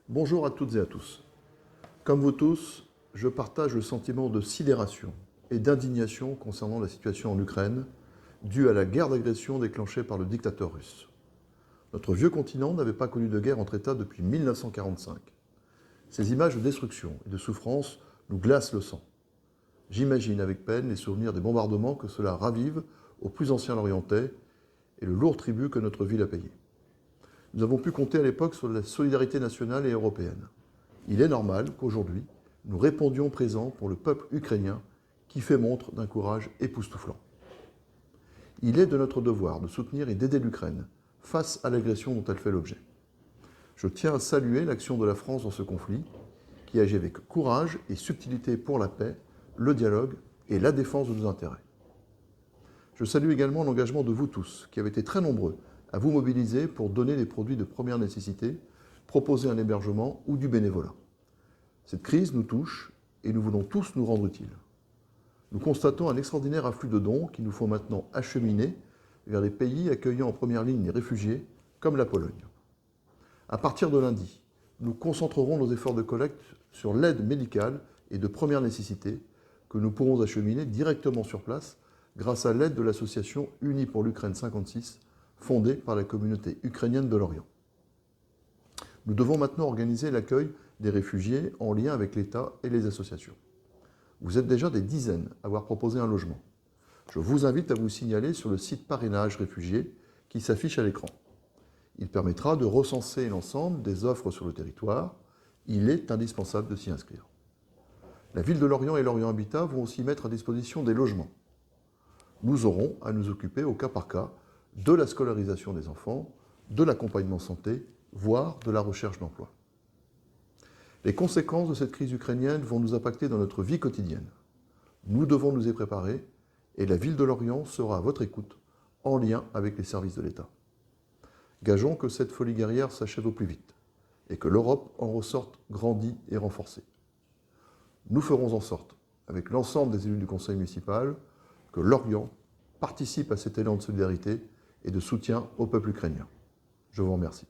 Bonjour à toutes et à tous. Comme vous tous, je partage le sentiment de sidération et d'indignation concernant la situation en Ukraine, due à la guerre d'agression déclenchée par le dictateur russe. Notre vieux continent n'avait pas connu de guerre entre États depuis 1945. Ces images de destruction et de souffrance nous glacent le sang. J'imagine avec peine les souvenirs des bombardements que cela ravive aux plus anciens Lorientais et le lourd tribut que notre ville a payé. Nous avons pu compter à l'époque sur la solidarité nationale et européenne. Il est normal qu'aujourd'hui, nous répondions présents pour le peuple ukrainien qui fait montre d'un courage époustouflant. Il est de notre devoir de soutenir et d'aider l'Ukraine face à l'agression dont elle fait l'objet. Je tiens à saluer l'action de la France dans ce conflit, qui agit avec courage et subtilité pour la paix, le dialogue et la défense de nos intérêts. Je salue également l'engagement de vous tous, qui avez été très nombreux à vous mobiliser pour donner des produits de première nécessité, proposer un hébergement ou du bénévolat. Cette crise nous touche et nous voulons tous nous rendre utiles. Nous constatons un extraordinaire afflux de dons qu'il nous faut maintenant acheminer vers les pays accueillant en première ligne les réfugiés, comme la Pologne. À partir de lundi, nous concentrerons nos efforts de collecte sur l'aide médicale et de première nécessité que nous pourrons acheminer directement sur place grâce à l'aide de l'association Unis pour l'Ukraine 56, fondée par la communauté ukrainienne de l'Orient. Nous devons maintenant organiser l'accueil des réfugiés en lien avec l'État et les associations. Vous êtes déjà des dizaines à avoir proposé un logement. Je vous invite à vous signaler sur le site Parrainage Réfugiés qui s'affiche à l'écran. Il permettra de recenser l'ensemble des offres sur le territoire. Il est indispensable de s'y inscrire. La ville de Lorient et Lorient Habitat vont aussi mettre à disposition des logements. Nous aurons à nous occuper au cas par cas de la scolarisation des enfants, de l'accompagnement santé, voire de la recherche d'emploi. Les conséquences de cette crise ukrainienne vont nous impacter dans notre vie quotidienne. Nous devons nous y préparer et la ville de Lorient sera à votre écoute en lien avec les services de l'État. Gageons que cette folie guerrière s'achève au plus vite et que l'Europe en ressorte grandie et renforcée. Nous ferons en sorte, avec l'ensemble des élus du conseil municipal, que Lorient participe à cet élan de solidarité et de soutien au peuple ukrainien. Je vous remercie.